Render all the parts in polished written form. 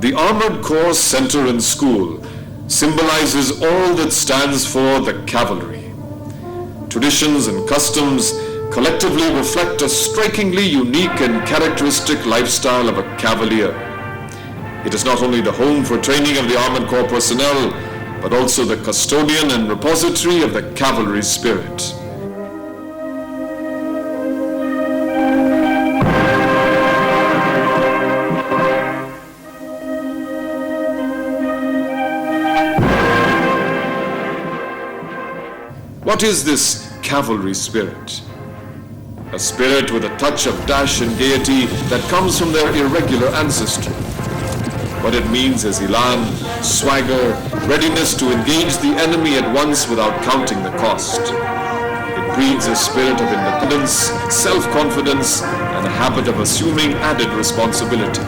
The Armoured Corps Centre and School symbolizes all that stands for the cavalry. Traditions and customs collectively reflect a strikingly unique and characteristic lifestyle of a cavalier. It is not only the home for training of the Armoured Corps personnel, but also the custodian and repository of the cavalry spirit. What is this cavalry spirit? A spirit with a touch of dash and gaiety that comes from their irregular ancestry. What it means is elan, swagger, readiness to engage the enemy at once without counting the cost. It breeds a spirit of independence, self-confidence, and a habit of assuming added responsibility.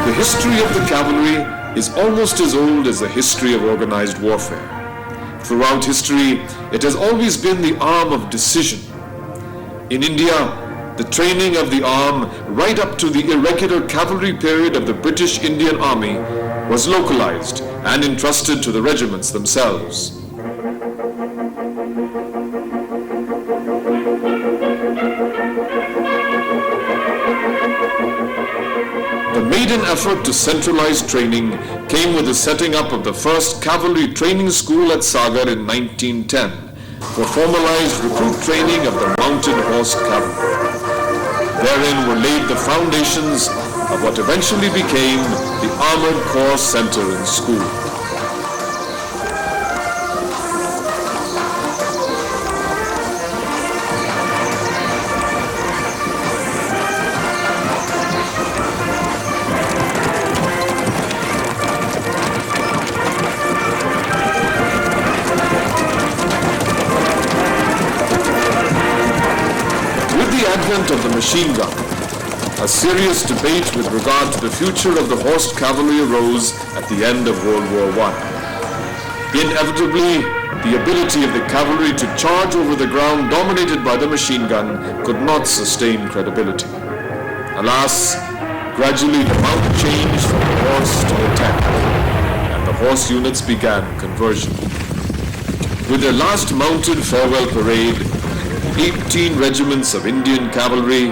The history of the cavalry is almost as old as the history of organized warfare. Throughout history, it has always been the arm of decision. In India, the training of the arm right up to the irregular cavalry period of the British Indian Army was localized and entrusted to the regiments themselves. The maiden effort to centralize training came with the setting up of the first cavalry training school at Saga in 1910 for formalized recruit training of the mounted horse cavalry. Therein were laid the foundations of what eventually became the Armoured Corps Centre and School. Of the machine gun, a serious debate with regard to the future of the horsed cavalry arose at the end of World War I. Inevitably, the ability of the cavalry to charge over the ground dominated by the machine gun could not sustain credibility. Alas, gradually the mount changed from the horse to the tank, and the horse units began conversion. With their last mounted farewell parade, 18 regiments of Indian cavalry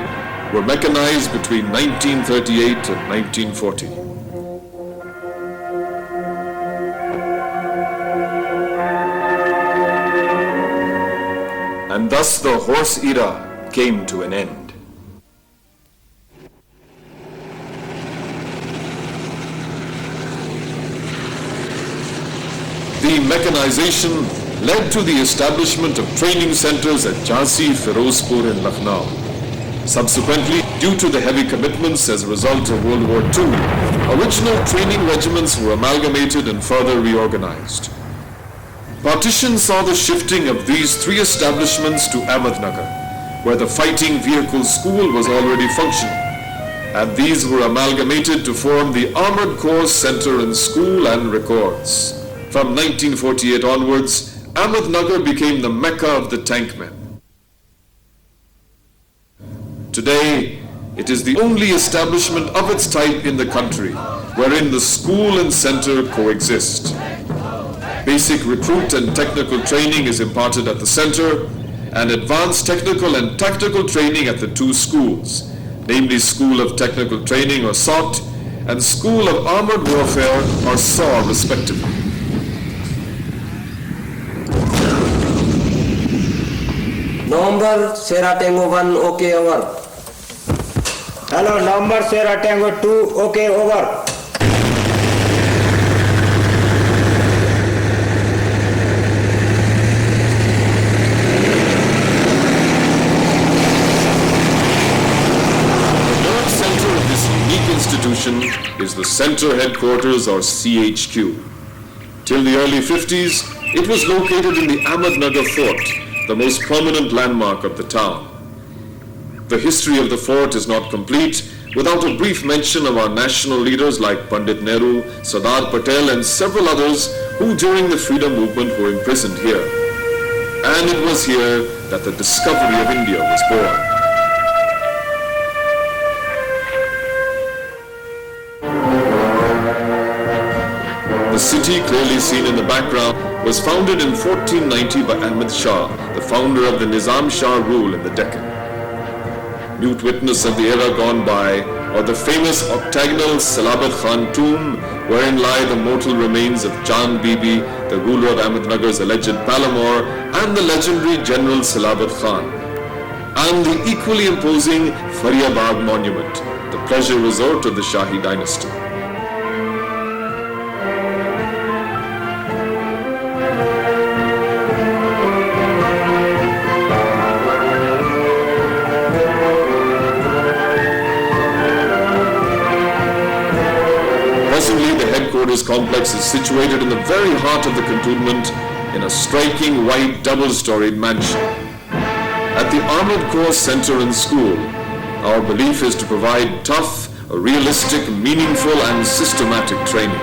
were mechanized between 1938 and 1940. And thus the horse era came to an end. The mechanization led to the establishment of training centers at Jhansi, Firozpur and Lucknow. Subsequently, due to the heavy commitments as a result of World War II, original training regiments were amalgamated and further reorganized. Partition saw the shifting of these three establishments to Ahmednagar, where the Fighting Vehicle School was already functioning, and these were amalgamated to form the Armoured Corps Centre and School and Records. From 1948 onwards, Ahmednagar became the Mecca of the Tankmen. Today, it is the only establishment of its type in the country wherein the school and center coexist. Basic recruit and technical training is imparted at the center, and advanced technical and tactical training at the two schools, namely School of Technical Training or SOT and School of Armored Warfare or SAW respectively. November Sierra Tango 1, okay, over. Hello, November Sierra Tango 2, okay, over. The nerve center of this unique institution is the Center Headquarters or CHQ. Till the early 50s, it was located in the Ahmednagar Fort, the most prominent landmark of the town. The history of the fort is not complete without a brief mention of our national leaders like Pandit Nehru, Sardar Patel and several others who during the freedom movement were imprisoned here. And it was here that the discovery of India was born. city, clearly seen in the background, was founded in 1490 by Ahmed Shah, the founder of the Nizam Shah rule in the Deccan. Mute witness of the era gone by, or the famous octagonal Salabat Khan tomb, wherein lie the mortal remains of Jan Bibi, the ruler of Ahmednagar's alleged Palamur, and the legendary General Salabat Khan, and the equally imposing Faryabad monument, the pleasure resort of the Shahi dynasty. Headquarters complex is situated in the very heart of the cantonment in a striking white double-storied mansion. At the Armoured Corps Centre and School, our belief is to provide tough, realistic, meaningful and systematic training.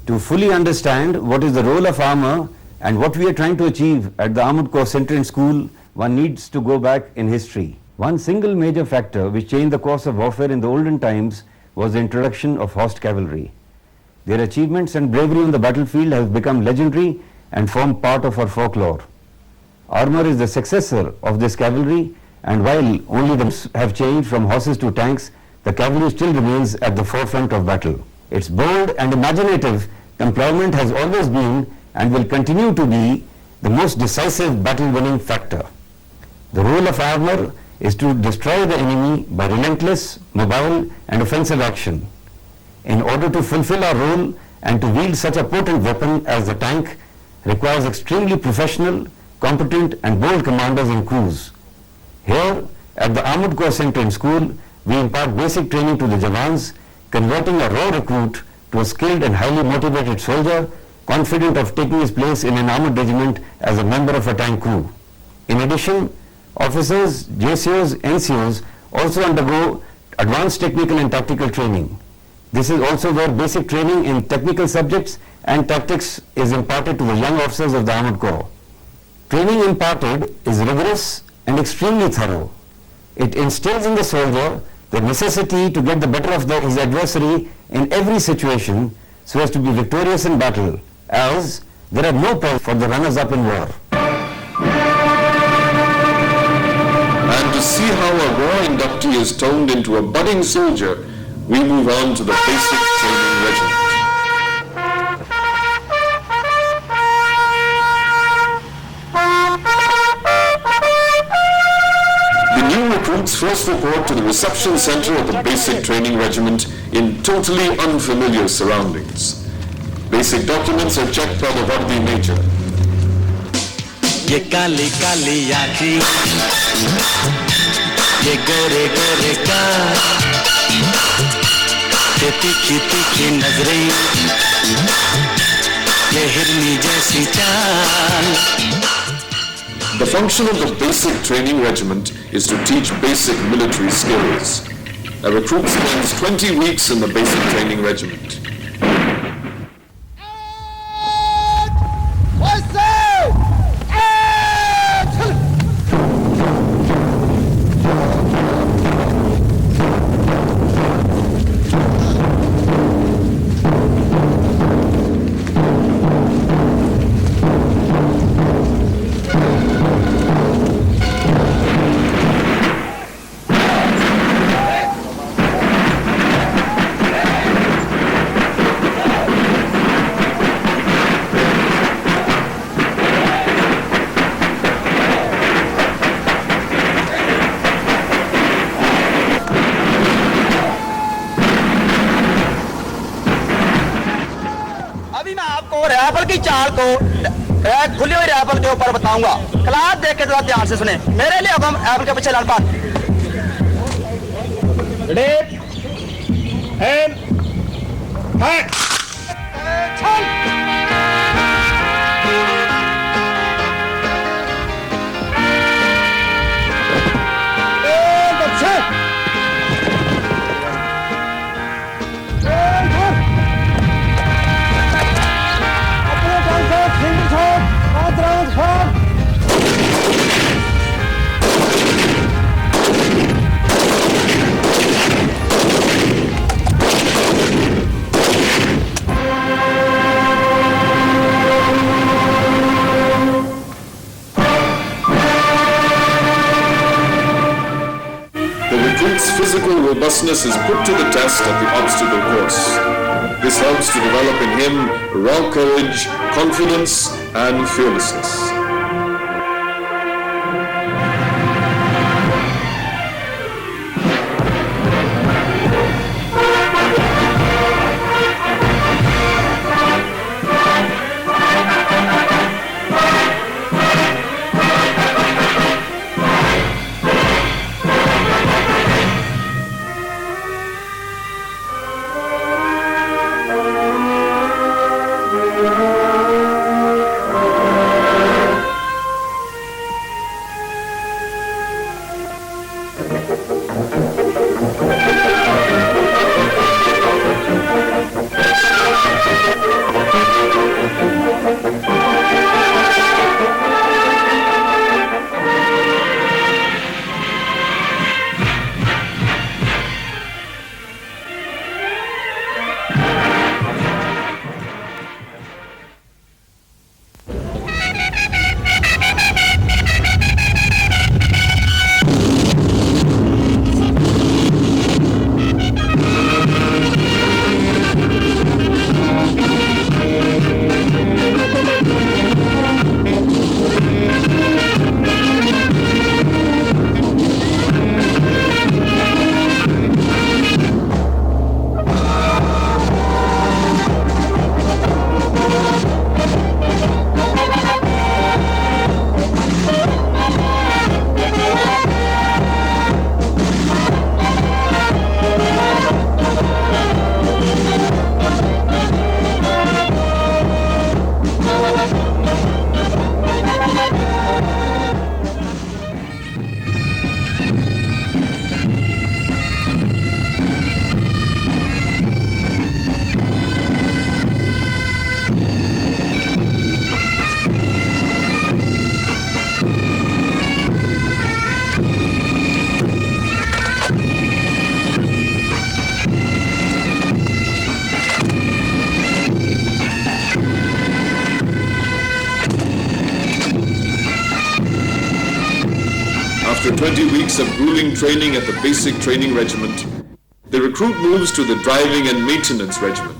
To fully understand what is the role of armour and what we are trying to achieve at the Armoured Corps Centre and School, one needs to go back in history. One single major factor which changed the course of warfare in the olden times was the introduction of horsed cavalry. Their achievements and bravery on the battlefield have become legendary and form part of our folklore. Armour is the successor of this cavalry, and while only the have changed from horses to tanks, the cavalry still remains at the forefront of battle. Its bold and imaginative employment has always been and will continue to be the most decisive battle-winning factor. The role of armour is to destroy the enemy by relentless, mobile and offensive action. In order to fulfill our role and to wield such a potent weapon as the tank requires extremely professional, competent and bold commanders and crews. Here at the Armoured Corps Centre and School, we impart basic training to the Jawans, converting a raw recruit to a skilled and highly motivated soldier, confident of taking his place in an armoured regiment as a member of a tank crew. In addition, officers, JCOs, NCOs also undergo advanced technical and tactical training. This is also where basic training in technical subjects and tactics is imparted to the young officers of the Armoured Corps. Training imparted is rigorous and extremely thorough. It instills in the soldier the necessity to get the better of his adversary in every situation so as to be victorious in battle, as there are no prizes for the runners-up in war. And to see how a raw inductee is toned into a budding soldier, we move on to the basic training regiment. The new recruits first report to the reception center of the basic training regiment in totally unfamiliar surroundings. Basic documents are checked by the Vardi Major. ये काली काली आँखी, ये गोरे गोरे गाल, ये तीखी तीखी नजरें, ये हिरनी जैसी चाल. The function of the basic training regiment is to teach basic military skills. A recruit spends 20 weeks in the basic training regiment. खुली हुई रैफल के ऊपर बताऊंगा. क्लास देख के थोड़ा ध्यान से सुने. मेरे लिए हुक्म, रैफल के पीछे लड़पात. Ready? Aim. Fire. mental robustness is put to the test at the obstacle course. This helps to develop in him raw courage, confidence, and fearlessness. After 20 weeks of grueling training at the basic training regiment, the recruit moves to the driving and maintenance regiment.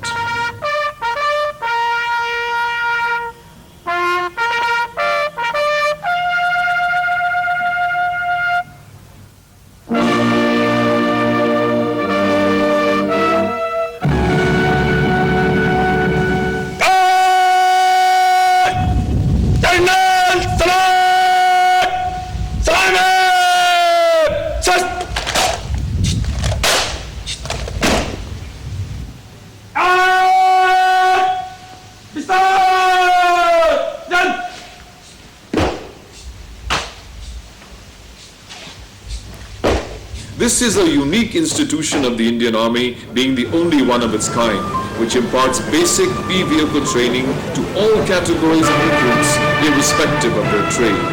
This is a unique institution of the Indian Army, being the only one of its kind, which imparts basic vehicle training to all categories of recruits, irrespective of their trade.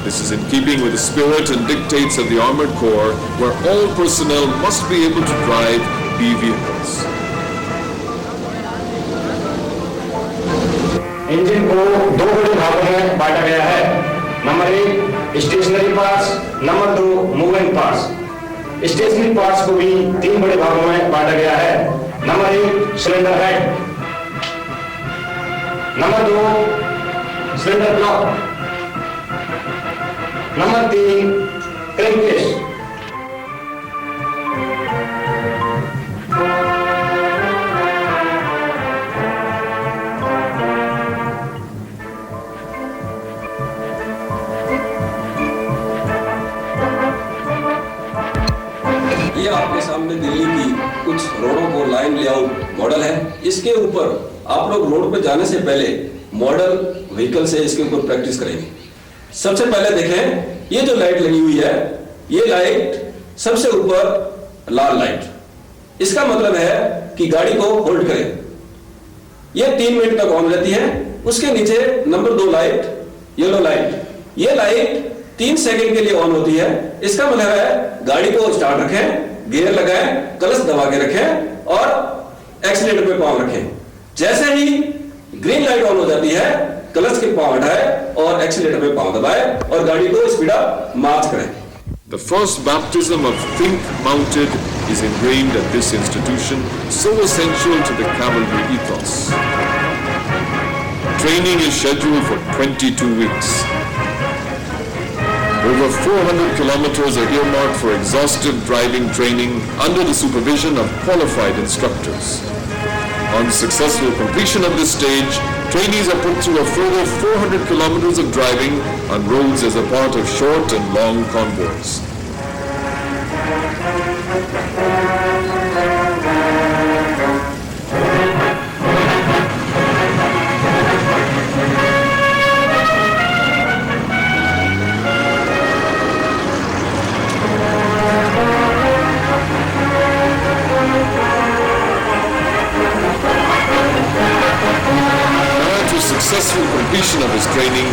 This is in keeping with the spirit and dictates of the Armoured Corps, where all personnel must be able to drive vehicles. Engine को दो बड़े भागों में बांटा गया है। Number 1 stationary parts, number 2 moving parts. Stationary parts को भी 3 बड़े भागों में बांटा गया है। Number 1 cylinder head, number 2 cylinder block, number 3 crankcase. ये आपके सामने दिल्ली की कुछ रोडों को लाइन लेआउट मॉडल है। इसके ऊपर आप लोग रोड पे जाने से पहले मॉडल व्हीकल से इसके ऊपर प्रैक्टिस करेंगे। सबसे पहले देखें, ये जो लाइट लगी हुई है, ये लाइट सबसे ऊपर लाल लाइट, इसका मतलब है कि गाड़ी को होल्ड करें। ये 3 मिनट तक ऑन रहती है। उसके नीचे नंबर 2 लाइट, येलो लाइट, ये लाइट 3 सेकंड के लिए ऑन होती है। इसका मतलब है गाड़ी को स्टार्ट रखें, गियर लगाएं, क्लच दबा के रखें और एक्सीलेटर पे पांव रखें। जैसे ही ग्रीन लाइट ऑन हो जाती है, क्लच के पांव हटाएं और एक्सीलेटर पे पांव दबाएं और गाड़ी को स्पीड अप मार्च करें। The first baptism of think mounted is ingrained at this institution, so essential to the cavalry ethos. Training is scheduled for 22 weeks. Over 400 kilometers are earmarked for exhaustive driving training under the supervision of qualified instructors. On successful completion of this stage, trainees are put through a further 400 kilometers of driving on roads as a part of short and long convoys. Successful completion of his training,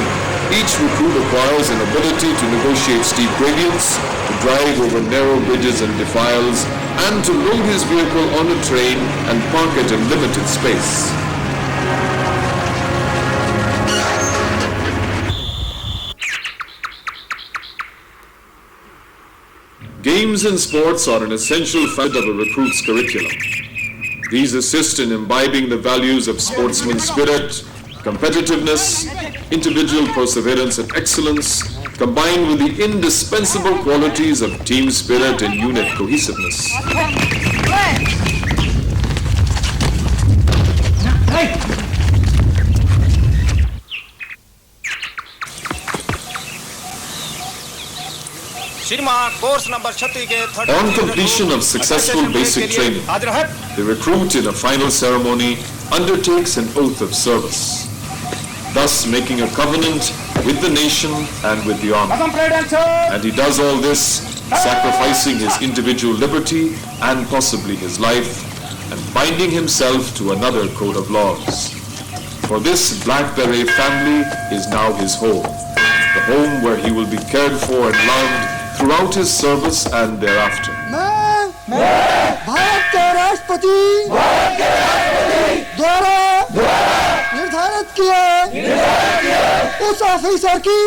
each recruit acquires an ability to negotiate steep gradients, to drive over narrow bridges and defiles, and to load his vehicle on a train and park it in limited space. Games and sports are an essential facet of a recruit's curriculum. These assist in imbibing the values of sportsman spirit, competitiveness, individual perseverance and excellence, combined with the indispensable qualities of team spirit and unit cohesiveness. On completion of successful basic training, the recruit in a final ceremony undertakes an oath of service, thus making a covenant with the nation and with the army. And he does all this, sacrificing his individual liberty and possibly his life, and binding himself to another code of laws. For this Black Beret family is now his home, the home where he will be cared for and loved throughout his service and thereafter. Bharat के राष्ट्रपति द्वारा निर्धारित किए उस officer की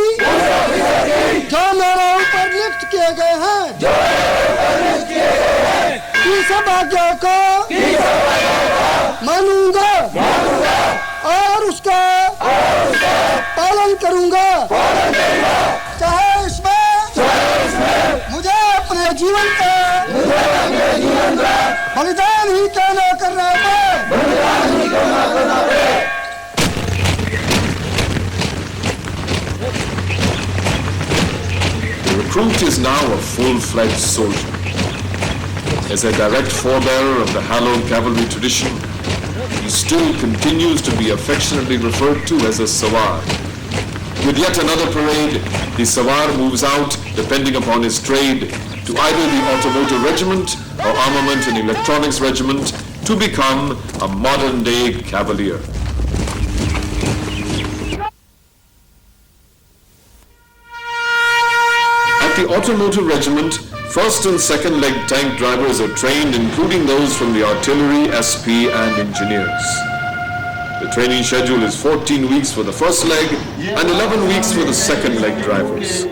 जो मेरे ऊपर नियुक्त किए गए हैं की सब आज्ञाओं को मानूंगा और उसका पालन करूंगा, चाहे इसमें मुझे अपने जीवन का बलिदान ही क्यों न करना पड़े। The recruit is now a full-fledged soldier. As a direct forebearer of the hallowed cavalry tradition, he still continues to be affectionately referred to as a Sawar. With yet another parade, the Sawar moves out, depending upon his trade, to either the Automotive Regiment or Armament and Electronics Regiment to become a modern-day Cavalier. At the Automotive Regiment, first and second leg tank drivers are trained, including those from the artillery, SP and engineers. The training schedule is 14 weeks for the first leg and 11 weeks for the second leg drivers.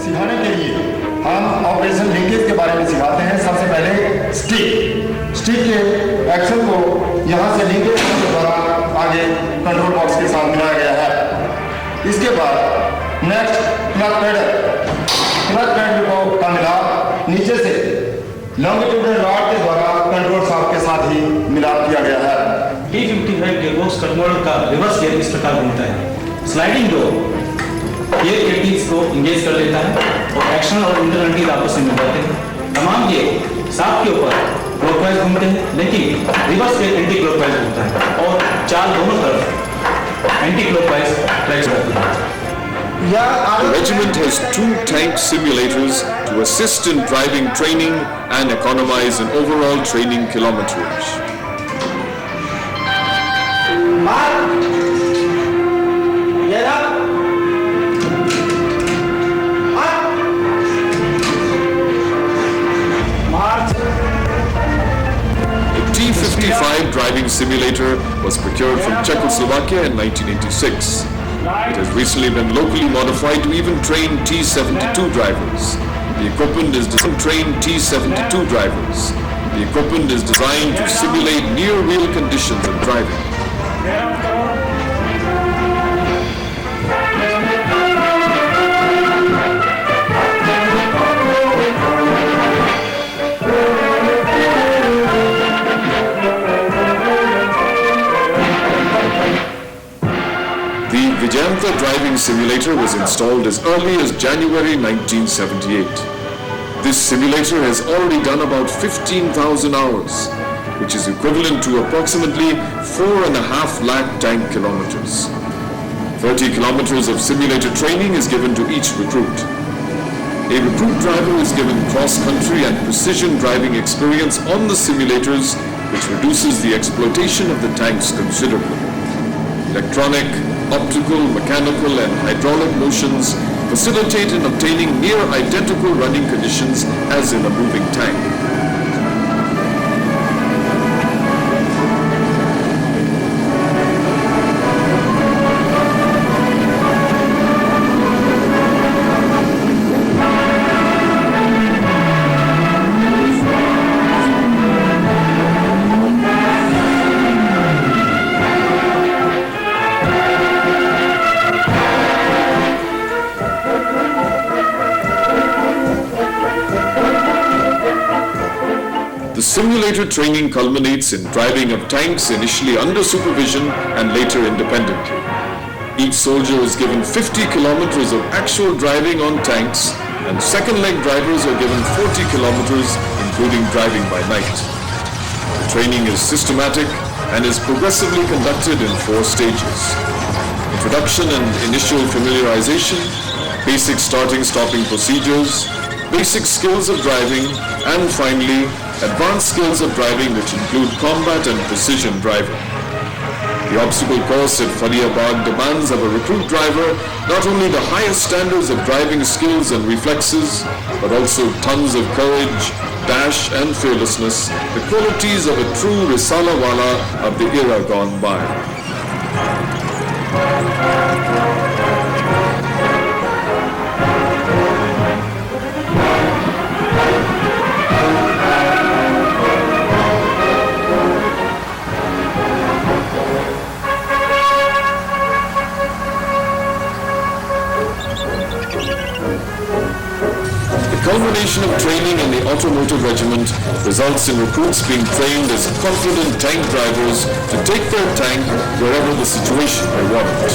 सिखाने के लिए हम operation linkage के बारे में सिखाते हैं। सबसे पहले स्टिक के एक्शन को यहाँ से लिंकेज के द्वारा आगे कंट्रोल बॉक्स के साथ मिलाया गया है। इसके बाद नेक्स्ट क्लच पैडल को मिला नीचे से लॉन्गिट्यूडनल रॉड के द्वारा कंट्रोल शाफ्ट के साथ ही मिलाप किया गया है। D55 गेयरबॉक्स कंट्रोलर का रिवर्स गियर इस प्रकार घूमता है। स्लाइडिंग डोर गियर के टीथ को इंगेज कर लेता है और एक्शन और इंटरनल टीथ आपस में मिल जाते हैं। तमाम गियर शाफ्ट के ऊपर क्लॉकवाइज घूमते हैं, लेकिन रिवर्स गियर एंटी क्लॉकवाइज घूमता है और चाल दोनों तरफ एंटी क्लॉकवाइज ट्रैक करती है। The regiment has 2 tank simulators to assist in driving training and economize in overall training kilometerage. The T-50 T-55 driving simulator was procured from Czechoslovakia in 1986. It has recently been locally modified to even train T-72 drivers. The equipment is designed to train T-72 drivers. The equipment is designed to simulate near-real conditions of driving. The Vijayanta driving simulator was installed as early as January 1978. This simulator has already done about 15,000 hours, which is equivalent to approximately 4.5 lakh tank kilometers. 30 kilometers of simulator training is given to each recruit. A recruit driver is given cross-country and precision driving experience on the simulators, which reduces the exploitation of the tanks considerably. Electronic, optical, mechanical and hydraulic motions facilitate in obtaining near identical running conditions as in a moving tank. The simulator training culminates in driving of tanks initially under supervision and later independently. Each soldier is given 50 kilometers of actual driving on tanks, and second leg drivers are given 40 kilometers, including driving by night. The training is systematic and is progressively conducted in 4 stages. Introduction and initial familiarization, basic starting-stopping procedures, basic skills of driving, and finally, advanced skills of driving which include combat and precision driving. The obstacle course at Fariabad demands of a recruit driver not only the highest standards of driving skills and reflexes, but also tons of courage, dash and fearlessness, the qualities of a true Risalawala of the era gone by. The culmination of training in the automotive regiment results in recruits being trained as confident tank drivers to take their tank wherever the situation may warrant.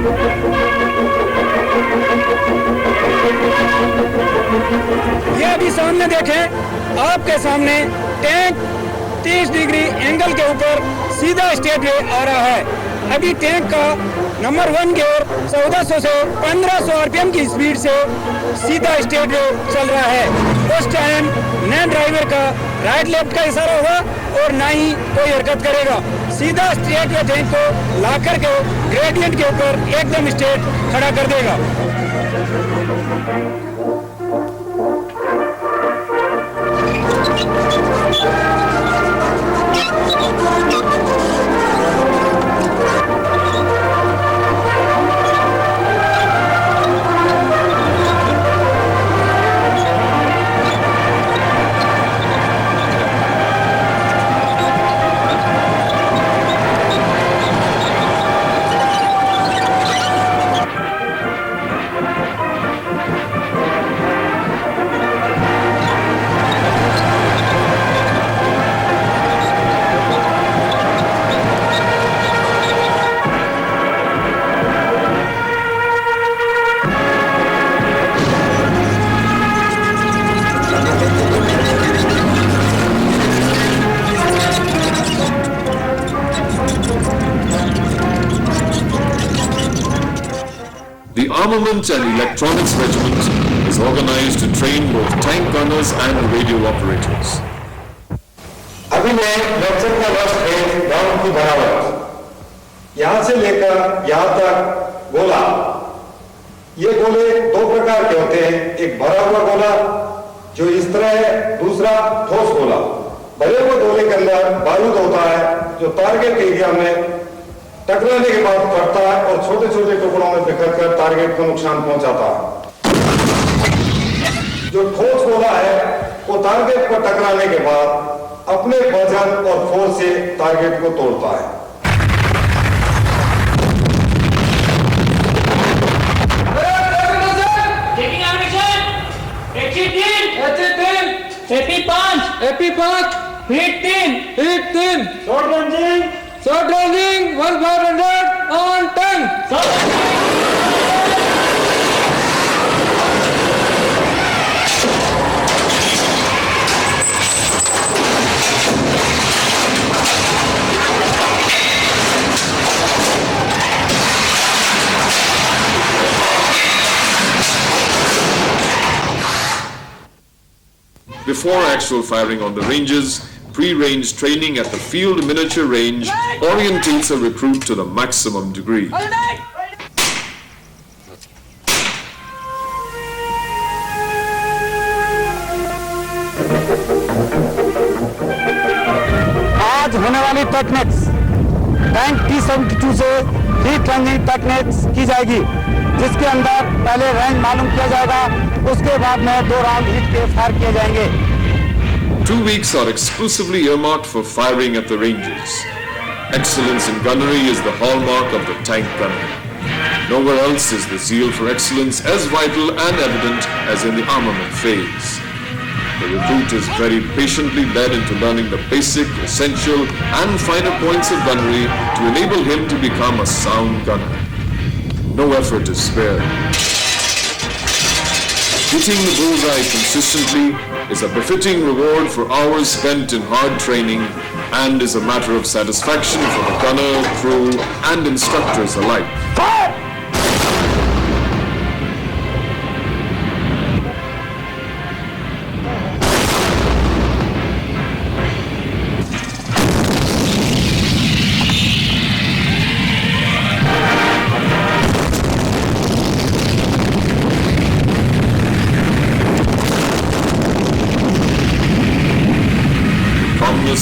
Thank you. ये अभी सामने देखें, आपके सामने tank 30 degree angle के ऊपर सीधा straight way आ रहा है। अभी टैंक का नंबर 1 गियर 1400 से 1500 आरपीएम की स्पीड से सीधा स्ट्रेट वे चल रहा है। उस टाइम न ड्राइवर का राइट लेफ्ट का इशारा होगा और ना ही कोई हरकत करेगा। सीधा स्ट्रेट वे टैंक को ला करके ग्रेडियंट के ऊपर एकदम स्ट्रेट खड़ा कर देगा। The Armament and Electronics Regiment is organized to train both tank gunners and radio operators. अभी मैं लेक्चर का लास्ट है ग्राउंड की बनावट। यहाँ से लेकर यहाँ तक गोला, ये गोले 2 प्रकार के होते हैं, एक भरा हुआ गोला जो इस तरह है, दूसरा ठोस गोला। भरे हुए गोले के अंदर बारूद होता है जो टारगेट एरिया में टकराने के बाद फटता है और छोटे छोटे टुकड़ों में बिखरकर टारगेट को नुकसान पहुंचाता है। जो ठोस गोला है वो टारगेट पर टकराने के बाद अपने वजन और फोर्स से टारगेट को तोड़ता है। Short ranging 1500 on 10. Before actual firing on the ranges, pre-range training at the field miniature range orientates a recruit to the maximum degree. आज होने वाली टेक्निक्स टैंक T-72 से हीट रंजिंग टेक्निक्स की जाएगी, जिसके अंदर पहले रेंज मालूम किया जाएगा, उसके बाद में 2 राउंड हीट के फायर किए जाएंगे। 2 weeks are exclusively earmarked for firing at the ranges. Excellence in gunnery is the hallmark of the tank gunner. Nowhere else is the zeal for excellence as vital and evident as in the armament phase. The recruit is very patiently led into learning the basic, essential and finer points of gunnery to enable him to become a sound gunner. No effort is spared. Hitting the bullseye consistently is a befitting reward for hours spent in hard training and is a matter of satisfaction for the gunner, crew and instructors alike. Fire!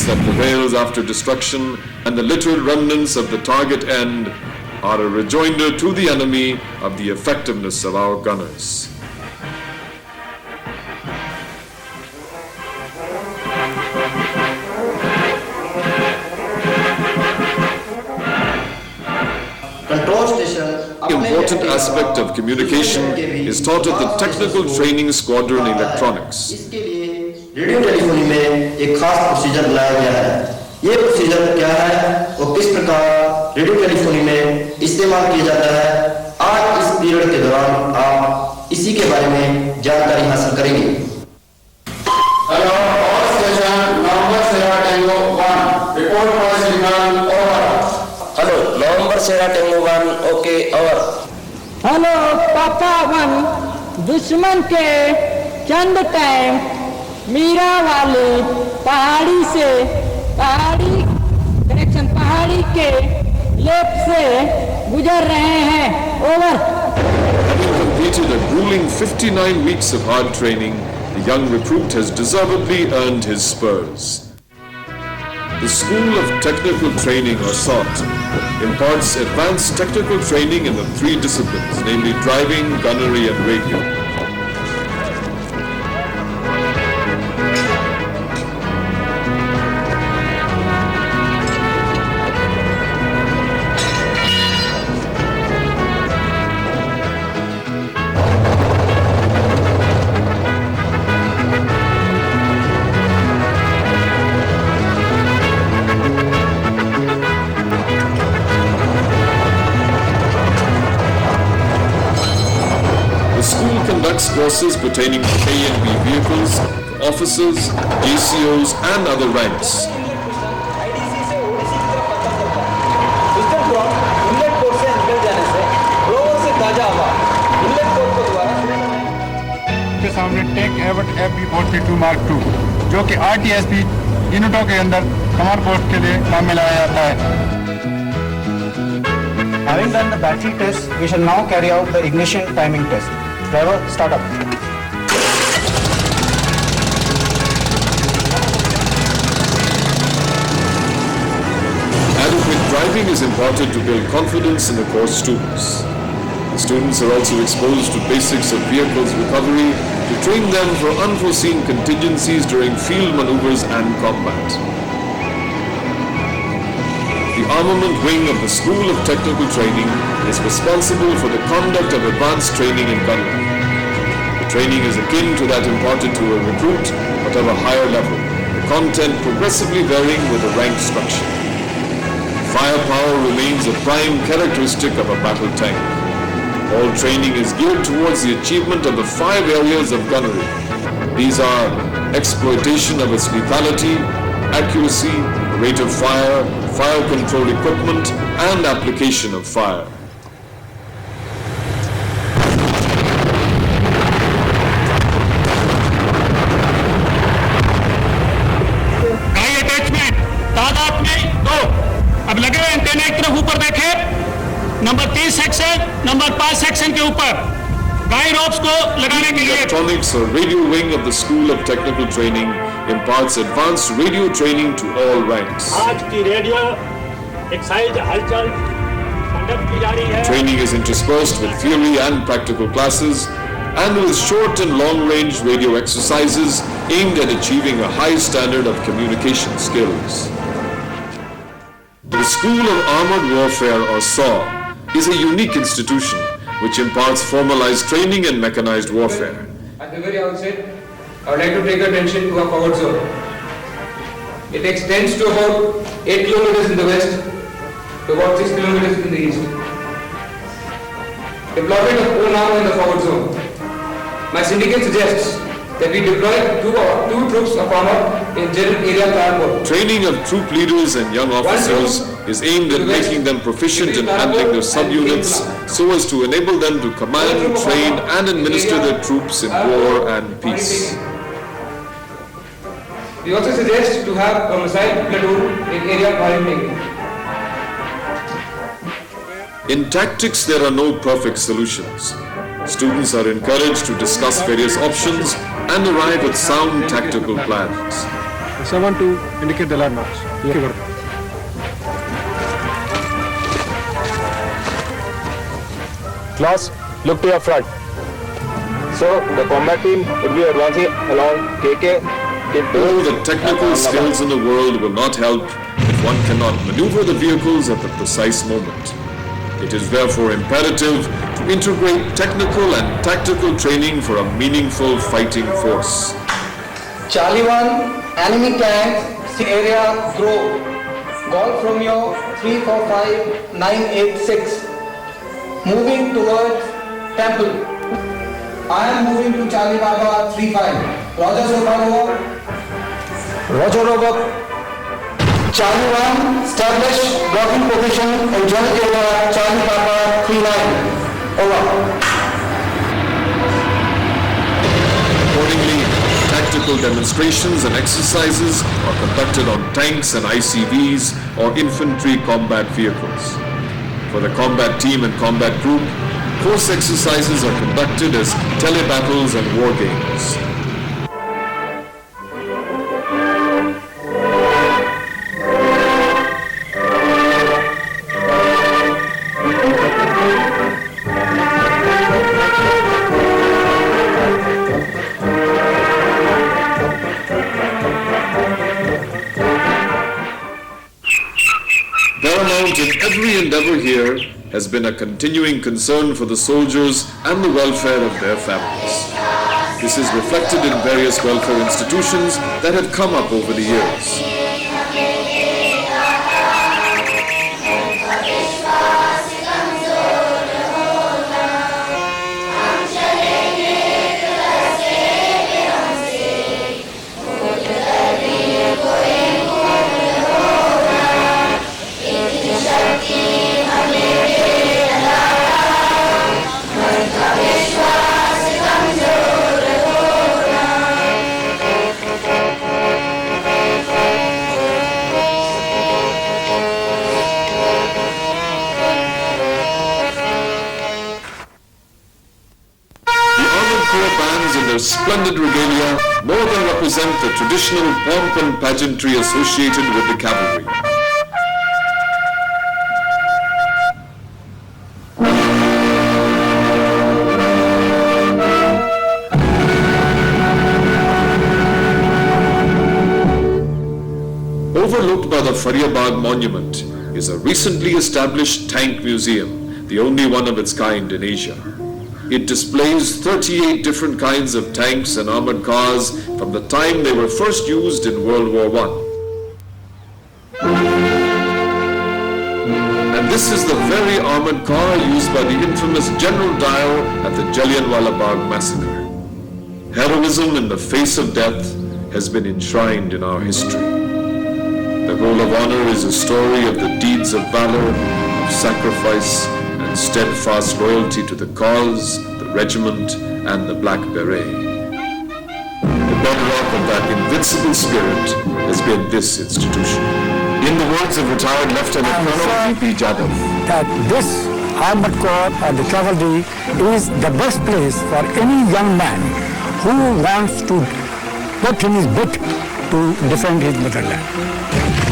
That prevails after destruction and the littered remnants of the target end are a rejoinder to the enemy of the effectiveness of our gunners. The important aspect of communication is taught at the Technical Training Squadron Electronics. Radio telephony में एक खास procedure बनाया गया है। ये procedure क्या है और किस प्रकार रेडियो टेलीफोनी में इस्तेमाल किया जाता है, आज इस पीरियड के दौरान आप इसी के बारे में जानकारी हासिल करेंगे। हेलो, और station November sierra tango 1 report for signal over. Hello November sierra tango 1 okay over. Hello papa 1 दुश्मन के चंद टाइम मीरा वाले पहाड़ी के लेफ्ट से गुजर रहे हैं over. Having completed a grueling 59 weeks of hard training, the young recruit has deservedly earned his spurs. The School of Technical Training, or SOT, imparts advanced technical training in the 3 disciplines, namely driving, gunnery and radio. Courses pertaining to A and B vehicles, officers, JCOs and other ranks. के सामने tank avert FB42 Mark II जो कि RTSP यूनिटों के अंदर command post के लिए काम में लाया जाता है। Having done the battery test, we shall now carry out the ignition timing test. Driver, start up. Adequate driving is important to build confidence in the course students. The students are also exposed to basics of vehicles recovery to train them for unforeseen contingencies during field maneuvers and combat. The Armament Wing of the School of Technical Training is responsible for the conduct of advanced training in gunnery. The training is akin to that imparted to a recruit, but of a higher level, the content progressively varying with the rank structure. Firepower remains a prime characteristic of a battle tank. All training is geared towards the achievement of the 5 areas of gunnery. These are exploitation of its lethality, accuracy, rate of fire, fire control equipment, and application of fire. गाई attachment तादाद में 2। अब लगे हुए antenna एक तरफ ऊपर देखे, नंबर 3 सेक्शन, नंबर 5 सेक्शन के ऊपर गाई रोप्स को लगाने के लिए। Electronics or radio wing of the School of Technical Training imparts advanced radio training to all ranks. आज की रेडियो एक्साइज हलचल कंडक्ट की जा रही है। Training is interspersed with theory and practical classes and with short and long range radio exercises aimed at achieving a high standard of communication skills. The School of Armored Warfare, or SAW, is a unique institution which imparts formalized training in mechanized warfare. At the very outset, I would like to take attention to our forward zone. It extends to about 8 kilometers in the west, to about 6 kilometers in the east. Deployment of own armor in the forward zone. My syndicate suggests that we deploy two troops of armor in general area transport. Training of troop leaders and young officers is aimed at making them proficient in handling their subunits so as to enable them to command, train and administer their troops in war and peace. We also suggest to have a missile platoon in area firing. In tactics, there are no perfect solutions. Students are encouraged to discuss various options and arrive at sound tactical plans. Someone to indicate the landmarks. Class, look to your front. So, the combat team would be advancing along KK. All the technical skills in the world will not help if one cannot maneuver the vehicles at the precise moment. It is therefore imperative to integrate technical and tactical training for a meaningful fighting force. Charlie 1, enemy tank, area grow. Call from your 345986. Moving towards temple. I am moving to Charlie Papa 35. Roger, so far over. Roger over. Charlie 1, establish blocking position in general area Charlie Papa 39. Over. Accordingly, tactical demonstrations and exercises are conducted on tanks and ICVs or infantry combat vehicles. For the combat team and combat group, course exercises are conducted as telebattles and war games. Paramount in every endeavor here has been a continuing concern for the soldiers and the welfare of their families. This is reflected in various welfare institutions that have come up over the years. Their splendid regalia more than represent the traditional pomp and pageantry associated with the cavalry. Overlooked by the Faryabad Monument is a recently established tank museum, the only one of its kind in Asia. It displays 38 different kinds of tanks and armored cars from the time they were first used in World War I. And this is the very armored car used by the infamous General Dyer at the Jallianwala Bagh massacre. Heroism in the face of death has been enshrined in our history. The Roll of Honor is a story of the deeds of valor, of sacrifice, and steadfast loyalty to the cause, the regiment, and the Black Beret. The bedrock of that invincible spirit has been this institution. In the words of retired Lieutenant Colonel P. Jadhav, that this Armoured Corps or the Cavalry is the best place for any young man who wants to put in his bit to defend his motherland.